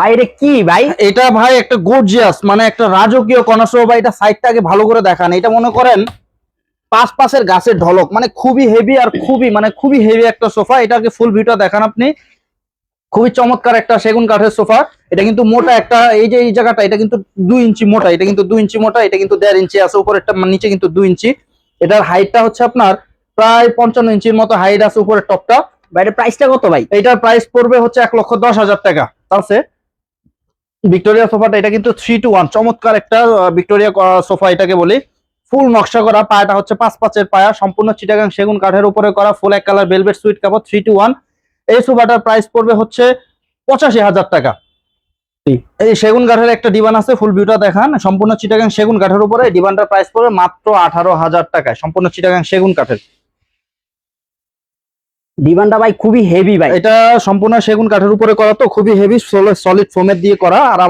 বাইরে কি ভাই? এটা ভাই একটা গর্জিয়াস মানে একটা রাজকীয় কনসো ভাই। এটা সাইডটাকে ভালো করে দেখান। এটা মনে করেন পাশের গাছের ঢলক, মানে খুবই হেভি আর খুবই হেভি একটা সোফা। এটাকে ফুল ভিউটা দেখান আপনি। খুবই চমৎকার একটা সেগুন কাঠের সোফা। এটা কিন্তু মোটা একটা, এই যে এই জায়গাটা এটা কিন্তু 2 ইঞ্চি মোটা, এটা কিন্তু 2 ইঞ্চি মোটা, এটা কিন্তু 1.5 ইঞ্চি আছে উপরেরটা, নিচে কিন্তু 2 ইঞ্চি। এটার হাইটটা হচ্ছে আপনার প্রায় 55 ইঞ্চির মতো হাইট আছে উপরের টপটা। বাইরের প্রাইসটা কত ভাই? এটার প্রাইস পড়বে হচ্ছে 1,10,000 টাকা। আছে ভিক্টোরিয়া সোফাটা, এটা কিন্তু 3-to-1 চমৎকার একটা ভিক্টোরিয়া সোফা এটাকে বলি। ফুল নকশা করা, পায়াটা হচ্ছে 5 পাঁচের পায়া, সম্পূর্ণ চিটাগাং সেগুন কাঠের উপরে করা, ফুল এক কালার ভেলভেট সুইট কাপড়, 3-to-1। এই সোফাটার প্রাইস পড়বে হচ্ছে 85,000 টাকা। এই সেগুন কাঠের একটা ডিভান আছে, ফুল ভিউটা দেখান। সম্পূর্ণ চিটাগাং সেগুন কাঠের উপরে ডিভানটার প্রাইস পড়বে মাত্র 18,000 টাকায়, সম্পূর্ণ চিটাগাং সেগুন কাঠের। ডিমান্ডটা ভাই খুবই হেভি ভাই। এটা সম্পূর্ণ সেগুন কাঠের উপরে করা, তো খুবই হেভি সলিড ফোমের দিয়ে করা। আর আমার